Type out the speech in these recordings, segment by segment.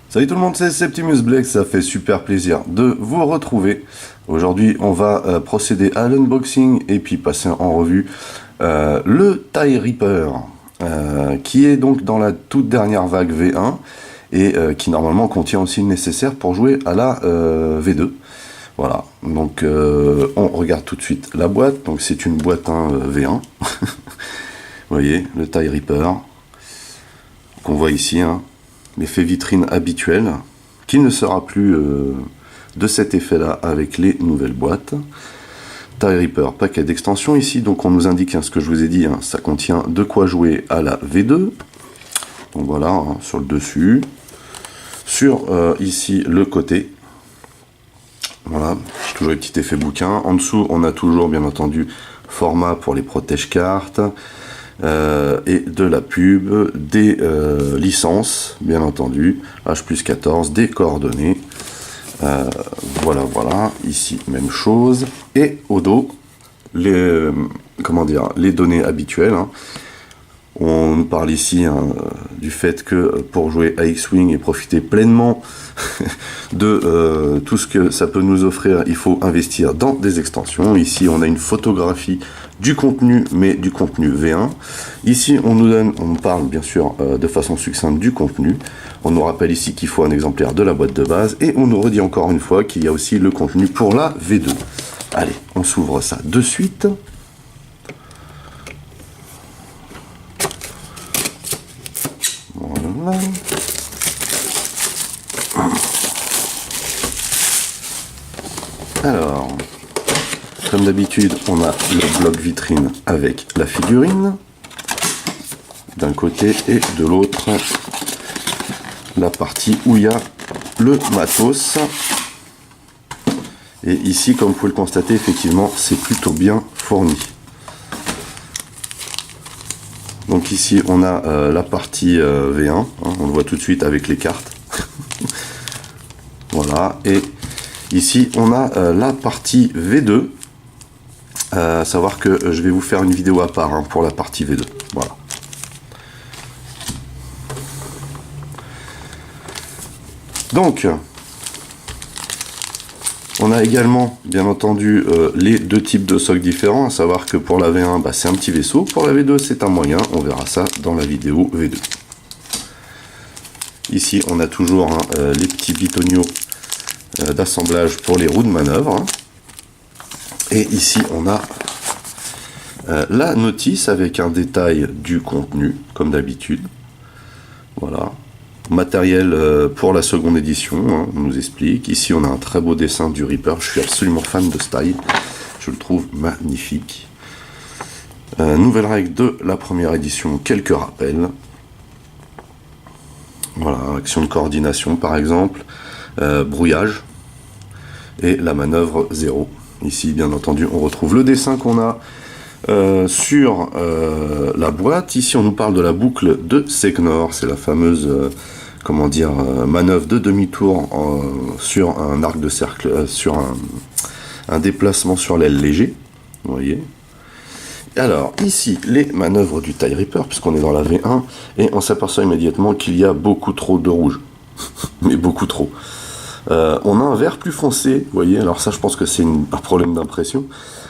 Salut tout le monde, c'est Septimus Black, ça fait super plaisir de vous retrouver. Aujourd'hui, on va procéder à l'unboxing et puis passer en revue le TIE Reaper, qui est donc dans la toute dernière vague V1 et qui normalement contient aussi le nécessaire pour jouer à la V2. Voilà, donc on regarde tout de suite la boîte. Donc c'est une boîte V1. Vous voyez, le TIE Reaper qu'on voit ici, hein. L'effet vitrine habituel, qui ne sera plus de cet effet-là avec les nouvelles boîtes. TIE Reaper, paquet d'extensions ici, donc on nous indique, hein, ce que je vous ai dit, hein, ça contient de quoi jouer à la V2. Donc voilà, hein, sur le dessus. Sur ici le côté. Voilà, toujours les petits effets bouquins. En dessous, on a toujours, bien entendu, format pour les protège-cartes. Et de la pub, des licences, bien entendu, H+14, des coordonnées, voilà, ici même chose, et au dos, les données habituelles, hein. On parle ici, hein, du fait que pour jouer à X-Wing et profiter pleinement de tout ce que ça peut nous offrir, il faut investir dans des extensions. Ici, on a une photographie du contenu, mais du contenu V1. Ici, on parle bien sûr de façon succincte du contenu. On nous rappelle ici qu'il faut un exemplaire de la boîte de base et on nous redit encore une fois qu'il y a aussi le contenu pour la V2. Allez, on s'ouvre ça de suite. Voilà. Alors, comme d'habitude, on a le bloc vitrine avec la figurine d'un côté et de l'autre la partie où il y a le matos. Et ici, comme vous pouvez le constater, effectivement, c'est plutôt bien fourni. Donc ici, on a la partie V1, hein, on le voit tout de suite avec les cartes. Voilà, et ici, on a la partie V2. À savoir que je vais vous faire une vidéo à part, hein, pour la partie V2. Voilà. Donc, on a également, bien entendu, les deux types de socs différents, à savoir que pour la V1, bah, c'est un petit vaisseau, pour la V2, c'est un moyen, on verra ça dans la vidéo V2. Ici, on a toujours, hein, les petits bitoniaux d'assemblage pour les roues de manœuvre, hein. Et ici, on a la notice avec un détail du contenu, comme d'habitude. Voilà. Matériel pour la seconde édition, hein, on nous explique. Ici, on a un très beau dessin du Reaper. Je suis absolument fan de ce style. Je le trouve magnifique. Nouvelle règle de la première édition, quelques rappels. Voilà, action de coordination, par exemple. Brouillage. Et la manœuvre 0. Ici, bien entendu, on retrouve le dessin qu'on a sur la boîte. Ici, on nous parle de la boucle de Segnor. C'est la fameuse, manœuvre de demi-tour sur un arc de cercle, sur un déplacement sur l'aile léger. Vous voyez. Alors, ici, les manœuvres du TIE Reaper, puisqu'on est dans la V1, et on s'aperçoit immédiatement qu'il y a beaucoup trop de rouge. Mais beaucoup trop. On a un vert plus foncé, vous voyez, alors ça je pense que c'est un problème d'impression.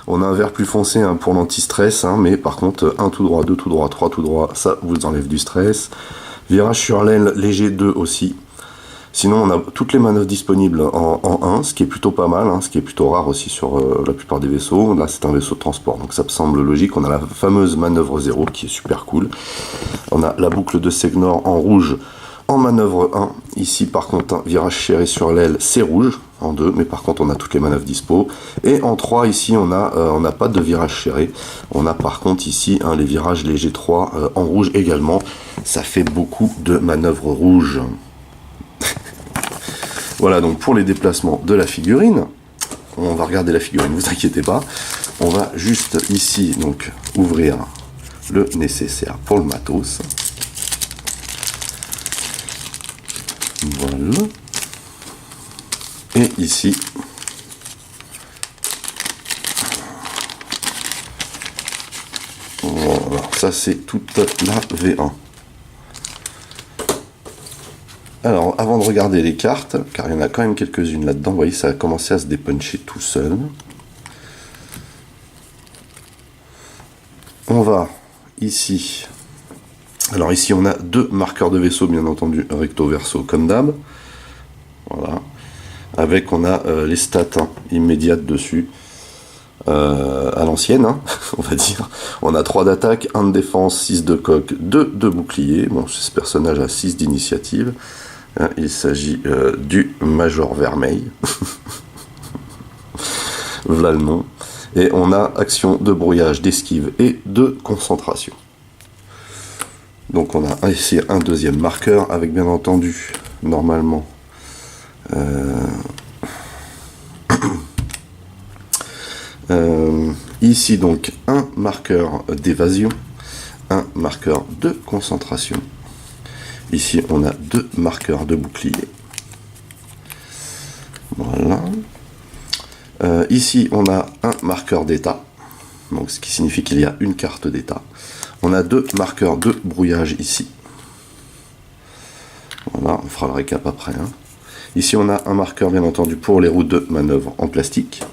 On a un vert plus foncé, hein, pour l'anti-stress, hein, mais par contre, 1 tout droit, 2 tout droit, 3 tout droit, ça vous enlève du stress. Virage sur l'aile léger 2 aussi. Sinon, on a toutes les manœuvres disponibles en 1, ce qui est plutôt pas mal, hein, ce qui est plutôt rare aussi sur la plupart des vaisseaux. Là, c'est un vaisseau de transport, donc ça me semble logique. On a la fameuse manœuvre 0, qui est super cool. On a la boucle de Segnor en rouge, en manœuvre 1, ici par contre, un virage serré sur l'aile, c'est rouge, en 2, mais par contre on a toutes les manœuvres dispo. Et en 3, ici on n'a pas de virage serré, on a par contre ici, hein, les virages légers 3 en rouge également. Ça fait beaucoup de manœuvres rouges. Voilà donc pour les déplacements de la figurine. On va regarder la figurine, ne vous inquiétez pas. On va juste ici donc ouvrir le nécessaire pour le matos. Voilà. Et ici, voilà, ça c'est toute la V1. Alors, avant de regarder les cartes, car il y en a quand même quelques-unes là-dedans, vous voyez, ça a commencé à se dépuncher tout seul. On va ici. Alors ici, on a deux marqueurs de vaisseau, bien entendu, recto verso, comme d'hab. Voilà. Avec, on a les stats immédiates dessus. À l'ancienne, hein, on va dire. On a 3 d'attaque, 1 de défense, 6 de coque, 2 de bouclier. Bon, ce personnage a 6 d'initiative. Il s'agit du Major Vermeil. Voilà le nom. Et on a action de brouillage, d'esquive et de concentration. Donc on a ici un deuxième marqueur avec bien entendu, normalement, ici donc un marqueur d'évasion, un marqueur de concentration. Ici on a 2 marqueurs de bouclier. Voilà. Ici on a un marqueur d'état, donc ce qui signifie qu'il y a une carte d'état. On a 2 marqueurs de brouillage ici. Voilà, on fera le récap après. Hein. Ici on a un marqueur bien entendu pour les roues de manœuvre en plastique.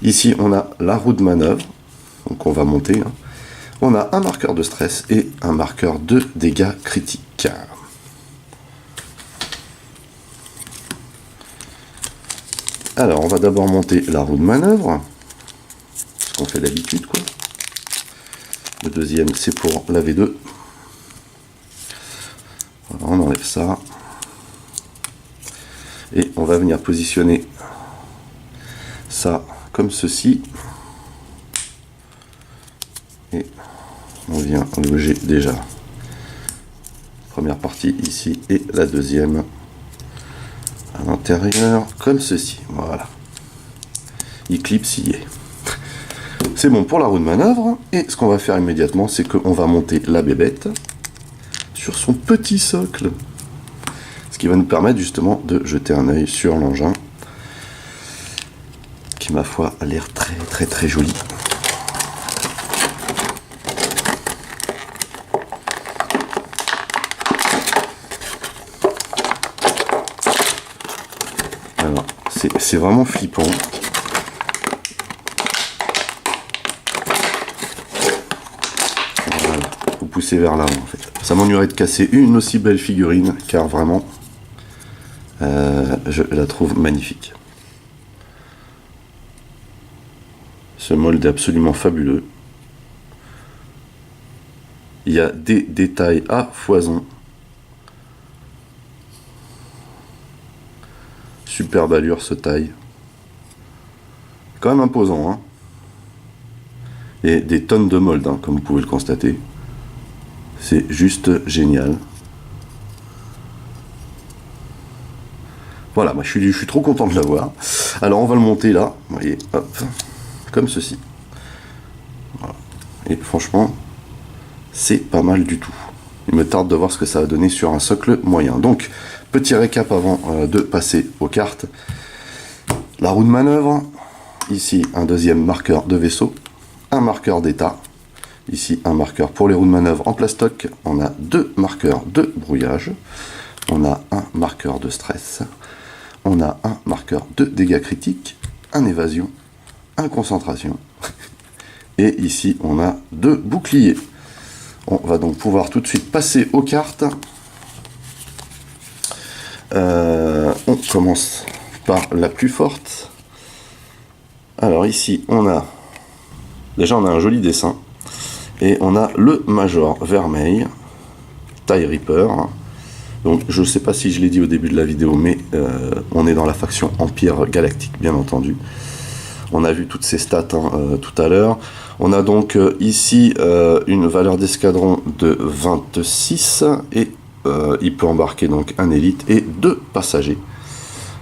Ici on a la roue de manœuvre, donc on va monter. Hein. On a un marqueur de stress et un marqueur de dégâts critiques. Alors on va d'abord monter la roue de manœuvre, ce qu'on fait d'habitude quoi. Le deuxième c'est pour la V2. Voilà, on enlève ça. Et on va venir positionner ça comme ceci. Et on vient loger déjà première partie ici et la deuxième à l'intérieur comme ceci. Voilà. Eclipse y est. C'est bon pour la roue de manœuvre. Et ce qu'on va faire immédiatement, c'est qu'on va monter la bébête sur son petit socle. Ce qui va nous permettre justement de jeter un œil sur l'engin. Qui, ma foi, a l'air très très très joli. Alors, c'est vraiment flippant. Voilà, faut pousser vers l'avant en fait. Ça m'ennuierait de casser une aussi belle figurine, car vraiment, je la trouve magnifique. Ce mold est absolument fabuleux. Il y a des détails à foison. Superbe allure ce taille. Quand même imposant. Hein. Et des tonnes de molds, hein, comme vous pouvez le constater. C'est juste génial. Voilà, moi je suis trop content de l'avoir. Alors on va le monter là. Vous voyez, hop, comme ceci. Voilà. Et franchement, c'est pas mal du tout. Il me tarde de voir ce que ça va donner sur un socle moyen. Donc, petit récap avant de passer aux cartes. La roue de manœuvre. Ici, un deuxième marqueur de vaisseau. Un marqueur d'état. Ici, un marqueur pour les roues de manœuvre en plastoc. On a 2 marqueurs de brouillage. On a un marqueur de stress. On a un marqueur de dégâts critiques. Un évasion. Un concentration. Et ici, on a 2 boucliers. On va donc pouvoir tout de suite passer aux cartes. On commence par la plus forte. Alors ici, on a un joli dessin. Et on a le Major Vermeil, TIE Reaper. Donc je ne sais pas si je l'ai dit au début de la vidéo, mais on est dans la faction Empire Galactique, bien entendu. On a vu toutes ces stats tout à l'heure. On a donc ici une valeur d'escadron de 26 et il peut embarquer donc un élite et 2 passagers.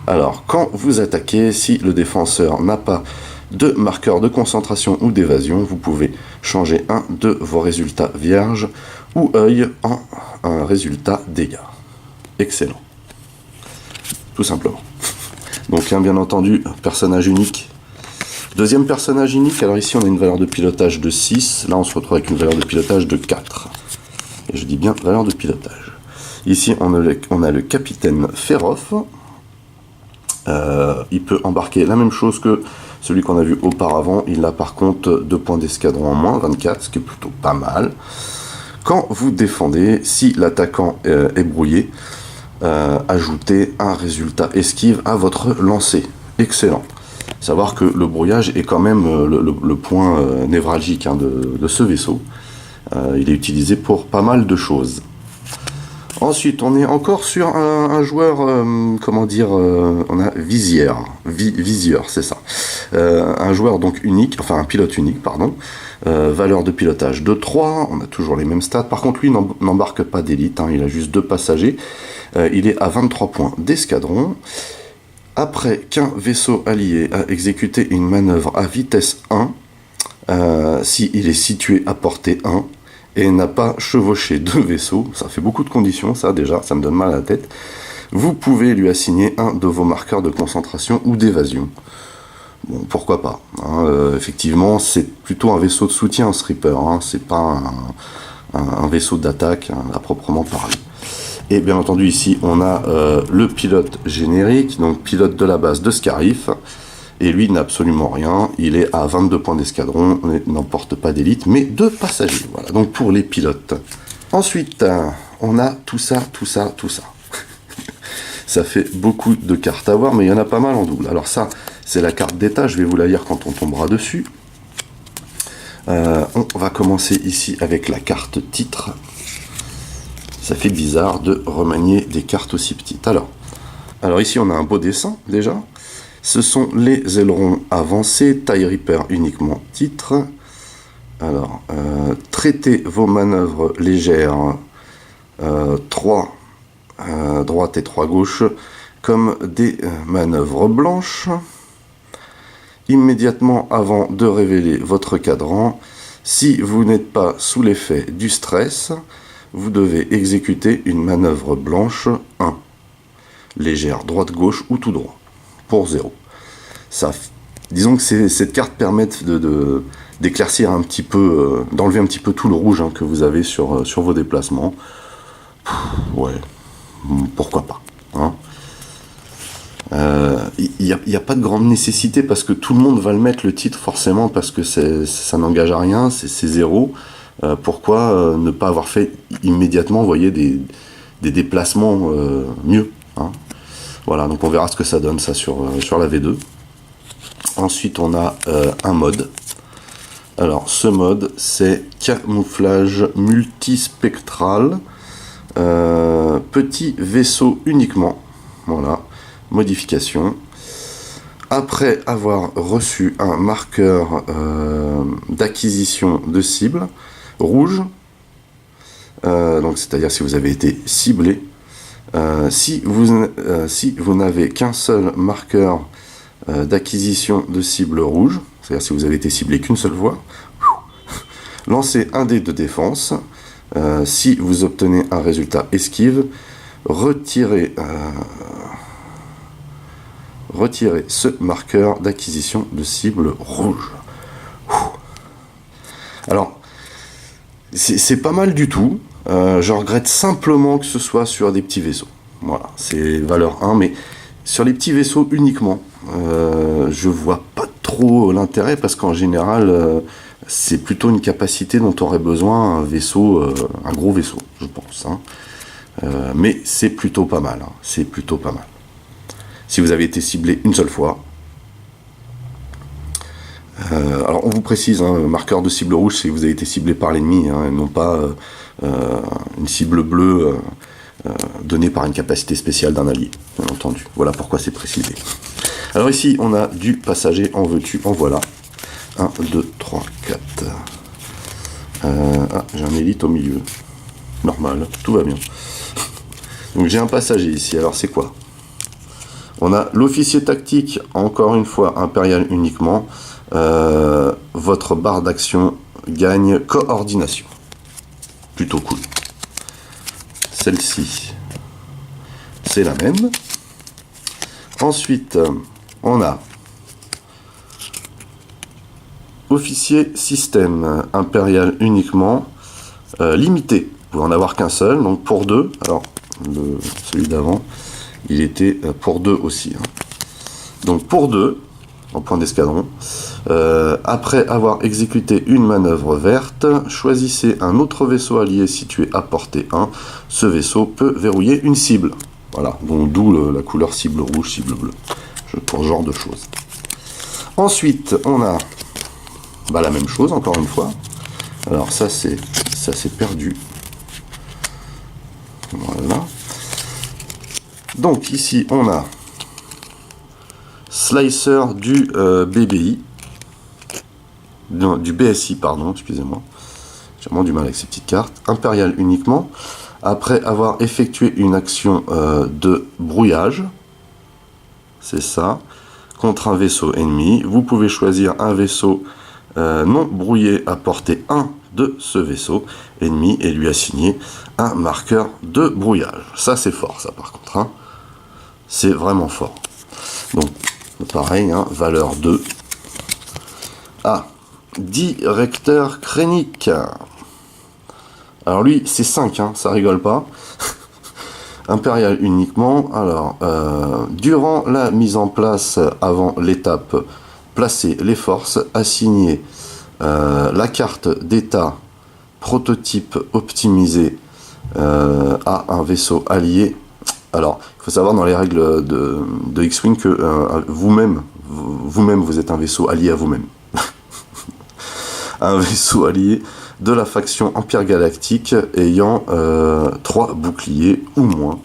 Alors, quand vous attaquez, si le défenseur n'a pas de marqueur de concentration ou d'évasion, vous pouvez changer un de vos résultats vierges ou œil en un résultat dégâts. Excellent. Tout simplement. Donc, bien entendu, personnage unique. Deuxième personnage unique, alors ici on a une valeur de pilotage de 6, là on se retrouve avec une valeur de pilotage de 4. Et je dis bien valeur de pilotage. Ici, on a le capitaine Férof. Il peut embarquer la même chose que celui qu'on a vu auparavant. Il a par contre 2 points d'escadron en moins, 24, ce qui est plutôt pas mal. Quand vous défendez, si l'attaquant est brouillé, ajoutez un résultat esquive à votre lancer. Excellent. Savoir que le brouillage est quand même le point névralgique de ce vaisseau. Il est utilisé pour pas mal de choses. Ensuite, on est encore sur un joueur, comment dire, on a Visière, c'est ça. Un joueur donc unique, enfin un pilote unique, pardon. Valeur de pilotage de 3, on a toujours les mêmes stats. Par contre, lui n'embarque pas d'élite, hein, il a juste 2 passagers. Il est à 23 points d'escadron. Après qu'un vaisseau allié a exécuté une manœuvre à vitesse 1, s'il est situé à portée 1, et n'a pas chevauché 2 vaisseaux, ça fait beaucoup de conditions, ça déjà, ça me donne mal à la tête, vous pouvez lui assigner un de vos marqueurs de concentration ou d'évasion. Bon, pourquoi pas, hein, effectivement, c'est plutôt un vaisseau de soutien, ce Reaper, hein, c'est pas un vaisseau d'attaque, hein, à proprement parler. Et bien entendu, ici, on a le pilote générique, donc pilote de la base de Scarif. Et lui, il n'a absolument rien. Il est à 22 points d'escadron, n'emporte pas d'élite, mais 2 passagers. Voilà, donc pour les pilotes. Ensuite, on a tout ça. Ça fait beaucoup de cartes à voir, mais il y en a pas mal en double. Alors ça, c'est la carte d'état. Je vais vous la lire quand on tombera dessus. On va commencer ici avec la carte titre. Ça fait bizarre de remanier des cartes aussi petites. Alors ici, on a un beau dessin, déjà. Ce sont les ailerons avancés, taille Reaper uniquement titre. Alors, traitez vos manœuvres légères 3 droite et 3 gauche comme des manœuvres blanches. Immédiatement avant de révéler votre cadran, si vous n'êtes pas sous l'effet du stress, vous devez exécuter une manœuvre blanche 1, légère droite-gauche ou tout droit, pour 0. Ça, disons que cette carte permet d'éclaircir un petit peu, d'enlever un petit peu tout le rouge, hein, que vous avez sur vos déplacements. Ouais, pourquoi pas, hein. Il n'y a pas de grande nécessité parce que tout le monde va le mettre, le titre, forcément, parce que ça n'engage à rien, c'est 0. Pourquoi ne pas avoir fait immédiatement, vous voyez, des déplacements mieux, hein. Voilà, donc on verra ce que ça donne, ça, sur la V2. Ensuite, on a un mode. Alors, ce mode, c'est camouflage multispectral. Petit vaisseau uniquement. Voilà, modification. Après avoir reçu un marqueur d'acquisition de cible rouge, donc c'est-à-dire si vous avez été ciblé, si vous n'avez qu'un seul marqueur d'acquisition de cible rouge, c'est-à-dire si vous avez été ciblé qu'une seule fois, lancez un dé de défense. Si vous obtenez un résultat esquive, retirez ce marqueur d'acquisition de cible rouge. Alors, c'est pas mal du tout. Je regrette simplement que ce soit sur des petits vaisseaux. Voilà, c'est valeur 1, mais sur les petits vaisseaux uniquement, je vois pas trop l'intérêt parce qu'en général, c'est plutôt une capacité dont aurait besoin un vaisseau, un gros vaisseau, je pense, hein. Mais c'est plutôt pas mal, hein. C'est plutôt pas mal. Si vous avez été ciblé une seule fois. Alors on vous précise, hein, marqueur de cible rouge, si vous avez été ciblé par l'ennemi, hein, et non pas une cible bleue donnée par une capacité spéciale d'un allié, bien entendu. Voilà pourquoi c'est précisé. Alors ici, on a du passager, en veux-tu, en voilà. 1, 2, 3, 4. J'ai un élite au milieu. Normal, tout va bien. Donc j'ai un passager ici, alors c'est quoi? On a l'officier tactique, encore une fois, impérial uniquement. Votre barre d'action gagne coordination. Plutôt cool. Celle-ci, c'est la même. Ensuite, on a officier système impérial uniquement, limité. Vous pouvez en avoir qu'un seul, donc pour 2. Alors, celui d'avant, il était pour 2 aussi. Hein. Donc pour 2, en point d'escadron, après avoir exécuté une manœuvre verte, choisissez un autre vaisseau allié situé à portée 1. Ce vaisseau peut verrouiller une cible. Voilà, donc d'où la couleur cible rouge, cible bleue, pour ce genre de choses. Ensuite, on a la même chose, encore une fois. Alors ça c'est perdu. Voilà. Donc ici, on a Slicer du BBI, non, du BSI, pardon, excusez-moi. J'ai vraiment du mal avec ces petites cartes. Impérial uniquement. Après avoir effectué une action de brouillage, c'est ça, contre un vaisseau ennemi, vous pouvez choisir un vaisseau non brouillé à portée 1 de ce vaisseau ennemi et lui assigner un marqueur de brouillage. Ça c'est fort, ça par contre. Hein. C'est vraiment fort. Donc pareil, hein, valeur 2. Ah, directeur Krennic. Alors lui, c'est 5, hein, ça rigole pas. Impérial uniquement. Alors, durant la mise en place avant l'étape, placez les forces, assignez la carte d'état prototype optimisé à un vaisseau allié. Alors, il faut savoir dans les règles de X-Wing que vous-même, vous êtes un vaisseau allié à vous-même. Un vaisseau allié de la faction Empire Galactique ayant 3 boucliers ou moins.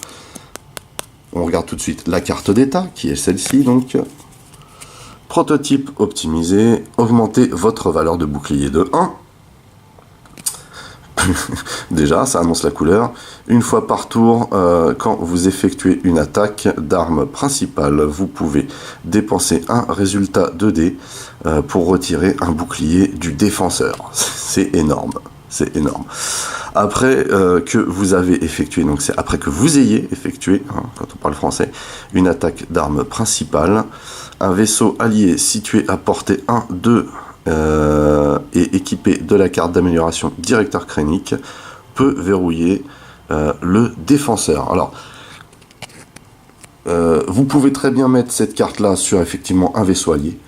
On regarde tout de suite la carte d'état, qui est celle-ci, donc. Prototype optimisé, augmentez votre valeur de bouclier de 1. Déjà, ça annonce la couleur. Une fois par tour, quand vous effectuez une attaque d'arme principale, vous pouvez dépenser un résultat 2D pour retirer un bouclier du défenseur. C'est énorme. C'est énorme. Après que vous avez effectué, donc c'est après que vous ayez effectué, hein, quand on parle français, une attaque d'arme principale, un vaisseau allié situé à portée 1, 2 et équipé de la carte d'amélioration Directeur Krennic peut verrouiller le défenseur. Alors, vous pouvez très bien mettre cette carte-là sur effectivement un vaisseau allié,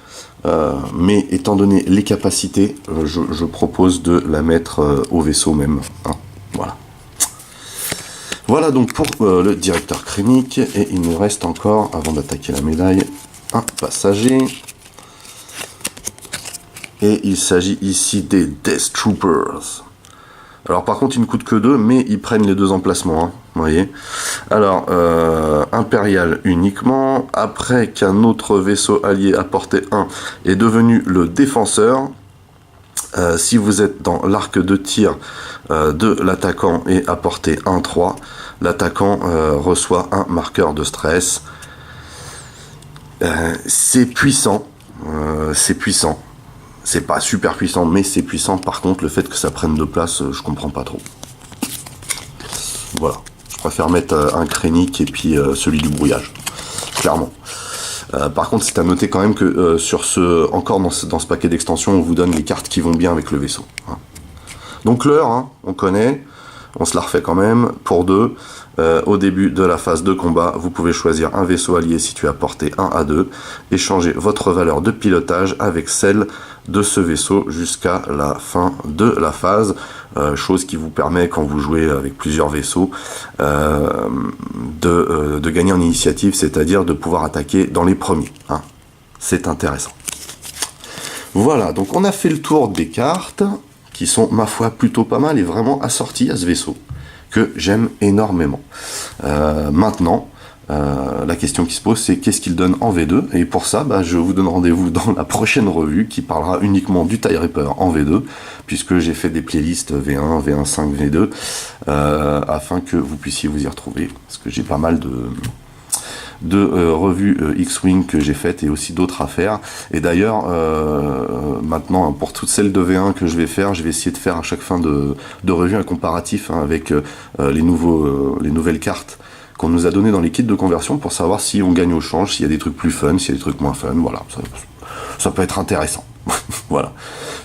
mais étant donné les capacités, je propose de la mettre au vaisseau même. Hein, voilà. Voilà donc pour le Directeur Krennic, et il nous reste encore, avant d'attaquer la médaille, un passager. Et il s'agit ici des Death Troopers. Alors par contre, ils ne coûtent que 2, mais ils prennent les 2 emplacements, hein, vous voyez. Alors, Impérial uniquement. Après qu'un autre vaisseau allié à portée 1 est devenu le défenseur, si vous êtes dans l'arc de tir de l'attaquant et à portée 1-3, l'attaquant reçoit un marqueur de stress. C'est puissant. C'est puissant. C'est pas super puissant, mais c'est puissant. Par contre, le fait que ça prenne de place, je comprends pas trop. Voilà. Je préfère mettre un Krennic et puis celui du brouillage. Clairement. Par contre, c'est à noter quand même que encore dans ce paquet d'extensions, on vous donne les cartes qui vont bien avec le vaisseau. Hein. Donc l'heure, hein, on connaît. On se la refait quand même. Pour 2. Au début de la phase de combat, vous pouvez choisir un vaisseau allié situé à portée 1 à 2 et changer votre valeur de pilotage avec celle de ce vaisseau jusqu'à la fin de la phase, chose qui vous permet, quand vous jouez avec plusieurs vaisseaux, de gagner en initiative, c'est-à-dire de pouvoir attaquer dans les premiers. Hein. C'est intéressant. Voilà, donc on a fait le tour des cartes, qui sont, ma foi, plutôt pas mal et vraiment assorties à ce vaisseau, que j'aime énormément. Maintenant, la question qui se pose, c'est qu'est-ce qu'il donne en V2, et pour ça, je vous donne rendez-vous dans la prochaine revue qui parlera uniquement du TIE Reaper en V2, puisque j'ai fait des playlists V1, V1.5, V2, afin que vous puissiez vous y retrouver, parce que j'ai pas mal de revues X-Wing que j'ai faites et aussi d'autres à faire. Et d'ailleurs, maintenant, pour toutes celles de V1 que je vais faire, je vais essayer de faire à chaque fin de revue un comparatif avec les nouvelles cartes qu'on nous a donné dans les kits de conversion pour savoir si on gagne au change, s'il y a des trucs plus fun, s'il y a des trucs moins fun, voilà, ça peut être intéressant. Voilà.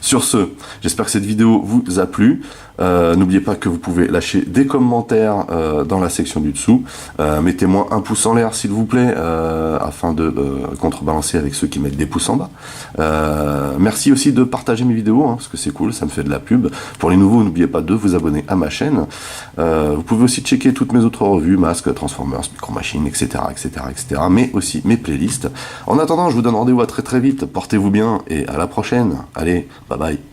Sur ce, j'espère que cette vidéo vous a plu. N'oubliez pas que vous pouvez lâcher des commentaires dans la section du dessous. Mettez-moi un pouce en l'air s'il vous plaît, afin de contrebalancer avec ceux qui mettent des pouces en bas. Merci aussi de partager mes vidéos, hein, parce que c'est cool, ça me fait de la pub. Pour les nouveaux, n'oubliez pas de vous abonner à ma chaîne. Vous pouvez aussi checker toutes mes autres revues, Masques, Transformers, Micro Machines, etc., etc., etc., mais aussi mes playlists. En attendant, je vous donne rendez-vous à très très vite. Portez-vous bien et à la prochaine. Allez, bye bye.